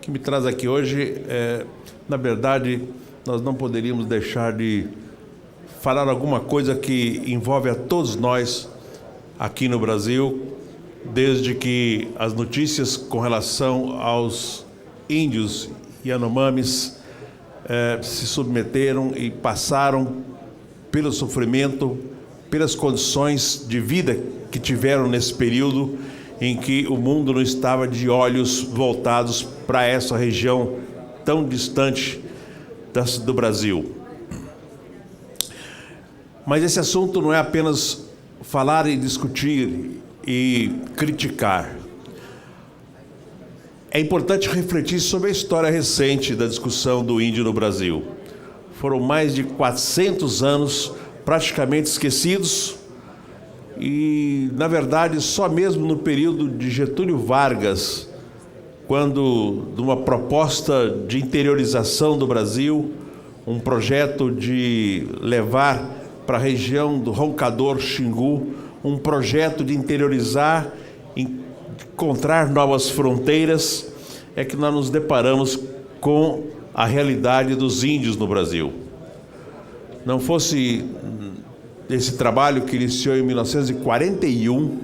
que me traz aqui hoje na verdade, nós não poderíamos deixar de falar alguma coisa que envolve a todos nós aqui no Brasil, desde que as notícias com relação aos índios Yanomamis se submeteram e passaram pelo sofrimento, pelas condições de vida que tiveram nesse período em que o mundo não estava de olhos voltados para essa região tão distante do Brasil. Mas esse assunto não é apenas falar e discutir e criticar. É importante refletir sobre a história recente da discussão do índio no Brasil. Foram mais de 400 anos praticamente esquecidos e, na verdade, só mesmo no período de Getúlio Vargas, quando, de uma proposta de interiorização do Brasil, um projeto de levar para a região do Roncador Xingu, um projeto de interiorizar, encontrar novas fronteiras, é que nós nos deparamos com a realidade dos índios no Brasil. Não fosse esse trabalho que iniciou em 1941,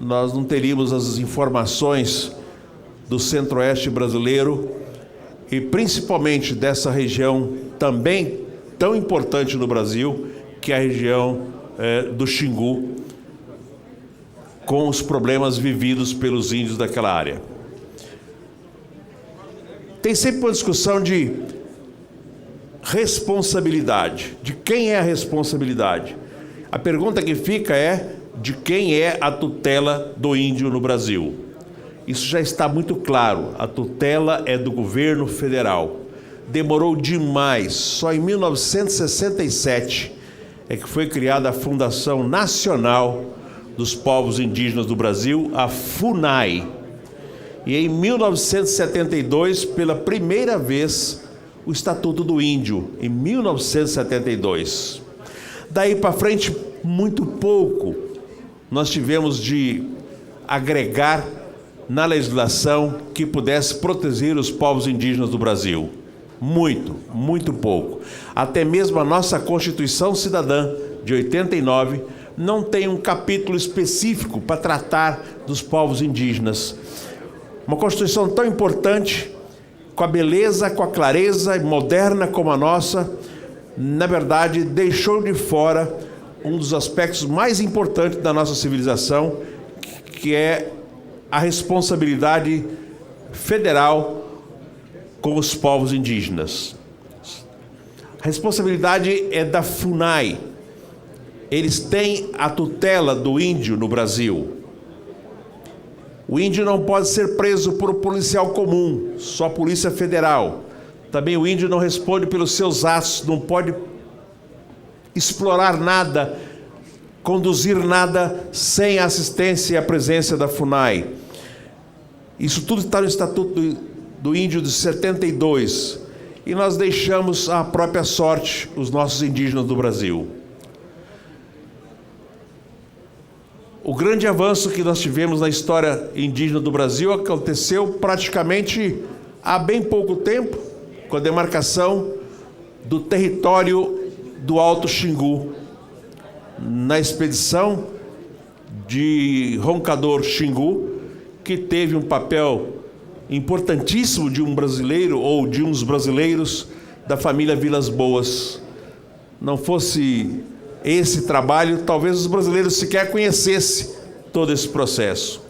nós não teríamos as informações do centro-oeste brasileiro e principalmente dessa região também tão importante no Brasil, que é a região do Xingu, com os problemas vividos pelos índios daquela área. Tem sempre uma discussão de responsabilidade. De quem é a responsabilidade? A pergunta que fica é: de quem é a tutela do índio no Brasil? Isso já está muito claro. A tutela é do governo federal. Demorou demais. Só em 1967 é que foi criada a Fundação Nacional dos Povos Indígenas do Brasil, a FUNAI. E em 1972, pela primeira vez, o Estatuto do Índio, em 1972. Daí para frente, muito pouco nós tivemos de agregar na legislação que pudesse proteger os povos indígenas do Brasil. Muito, muito pouco. Até mesmo a nossa Constituição Cidadã, de 89, não tem um capítulo específico para tratar dos povos indígenas. Uma Constituição tão importante, com a beleza, com a clareza moderna como a nossa, na verdade, deixou de fora um dos aspectos mais importantes da nossa civilização, que é a responsabilidade federal com os povos indígenas. A responsabilidade é da FUNAI. Eles têm a tutela do índio no Brasil. O índio não pode ser preso por um policial comum, só a Polícia Federal. Também o índio não responde pelos seus atos, não pode explorar nada, conduzir nada sem a assistência e a presença da FUNAI. Isso tudo está no Estatuto do Índio de 72. E nós deixamos à própria sorte os nossos indígenas do Brasil. O grande avanço que nós tivemos na história indígena do Brasil aconteceu praticamente há bem pouco tempo, com a demarcação do território do Alto Xingu, na expedição de Roncador Xingu, que teve um papel importantíssimo de um brasileiro ou de uns brasileiros da família Vilas Boas. Não fosse esse trabalho, talvez os brasileiros sequer conhecessem todo esse processo.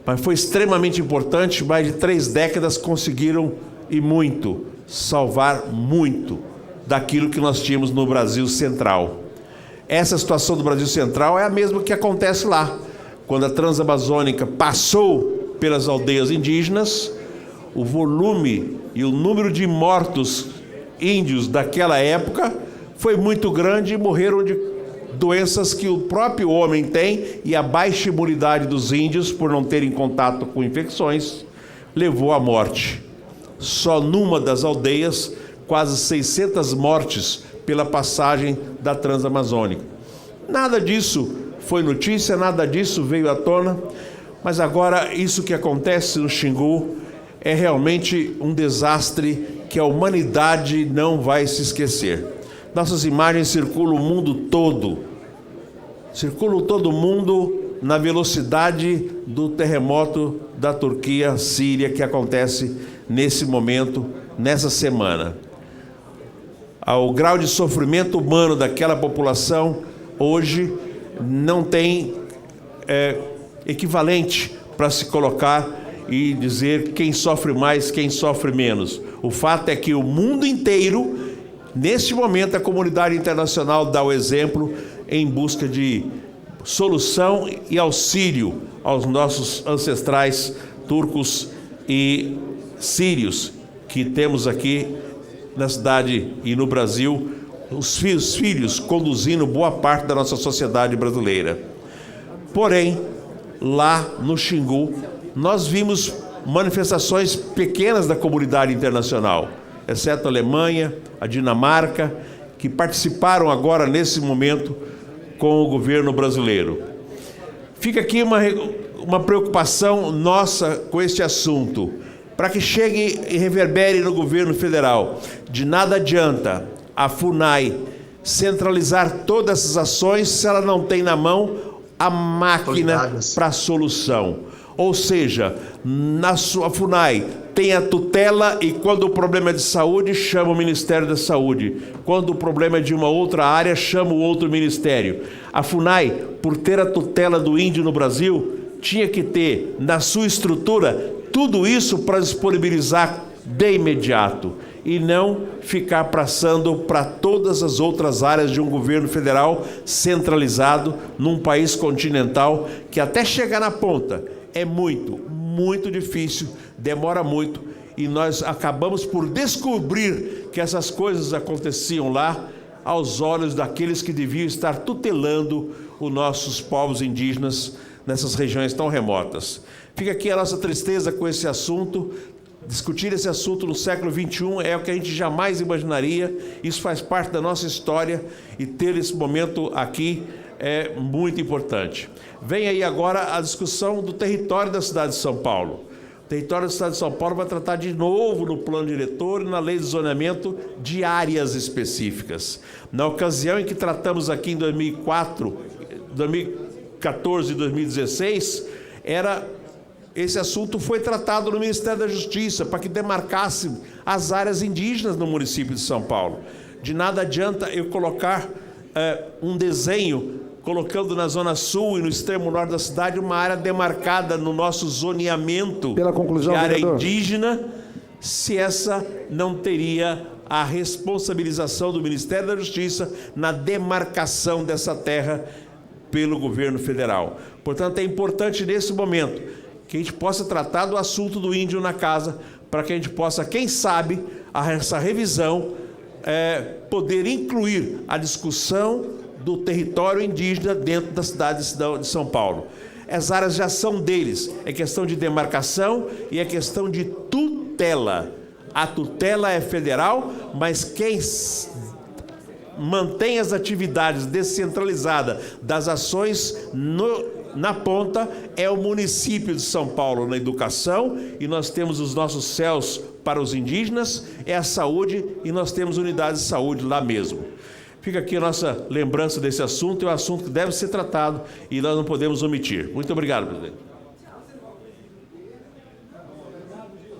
Mas foi extremamente importante, mais de 3 décadas conseguiram, e muito, salvar muito daquilo que nós tínhamos no Brasil Central. Essa situação do Brasil Central é a mesma que acontece lá. Quando a Transamazônica passou pelas aldeias indígenas, o volume e o número de mortos índios daquela época foi muito grande e morreram de doenças que o próprio homem tem, e a baixa imunidade dos índios, por não terem contato com infecções, levou à morte. Só numa das aldeias, quase 600 mortes pela passagem da Transamazônica. Nada disso foi notícia, nada disso veio à tona, mas agora isso que acontece no Xingu é realmente um desastre que a humanidade não vai se esquecer. Nossas imagens circulam o mundo todo. Circulam todo mundo na velocidade do terremoto da Turquia, Síria, que acontece nesse momento, nessa semana. O grau de sofrimento humano daquela população hoje não tem equivalente para se colocar e dizer quem sofre mais, quem sofre menos. O fato é que o mundo inteiro, neste momento, a comunidade internacional dá o exemplo em busca de solução e auxílio aos nossos ancestrais turcos e sírios que temos aqui na cidade e no Brasil, os filhos conduzindo boa parte da nossa sociedade brasileira. Porém, lá no Xingu, nós vimos manifestações pequenas da comunidade internacional, exceto a Alemanha, a Dinamarca, que participaram agora, nesse momento, com o governo brasileiro. Fica aqui uma preocupação nossa com este assunto, para que chegue e reverbere no governo federal. De nada adianta a FUNAI centralizar todas essas ações se ela não tem na mão a máquina para a solução. Ou seja, na sua FUNAI tem a tutela e quando o problema é de saúde, chama o Ministério da Saúde. Quando o problema é de uma outra área, chama o outro ministério. A FUNAI, por ter a tutela do índio no Brasil, tinha que ter na sua estrutura tudo isso para disponibilizar de imediato e não ficar passando para todas as outras áreas de um governo federal centralizado num país continental que até chegar na ponta é muito, muito difícil, demora muito e nós acabamos por descobrir que essas coisas aconteciam lá aos olhos daqueles que deviam estar tutelando os nossos povos indígenas nessas regiões tão remotas. Fica aqui a nossa tristeza com esse assunto. Discutir esse assunto no século XXI é o que a gente jamais imaginaria. Isso faz parte da nossa história e ter esse momento aqui é muito importante. Vem aí agora a discussão do território da cidade de São Paulo. O território da cidade de São Paulo vai tratar de novo no plano diretor e na lei de zoneamento de áreas específicas. Na ocasião em que tratamos aqui em 2014 e 2016, esse assunto foi tratado no Ministério da Justiça para que demarcasse as áreas indígenas no município de São Paulo. De nada adianta eu colocar um desenho colocando na zona sul e no extremo norte da cidade uma área demarcada no nosso zoneamento de área indígena, se essa não teria a responsabilização do Ministério da Justiça na demarcação dessa terra pelo governo federal. Portanto, é importante nesse momento que a gente possa tratar do assunto do índio na casa, para que a gente possa, quem sabe, essa revisão poder incluir a discussão do território indígena dentro da cidade de São Paulo. As áreas já são deles, é questão de demarcação e é questão de tutela. A tutela é federal, mas quem mantém as atividades descentralizadas das ações na ponta é o município de São Paulo na educação, e nós temos os nossos céus para os indígenas, é a saúde, e nós temos unidades de saúde lá mesmo. Fica aqui a nossa lembrança desse assunto, é um assunto que deve ser tratado e nós não podemos omitir. Muito obrigado, presidente.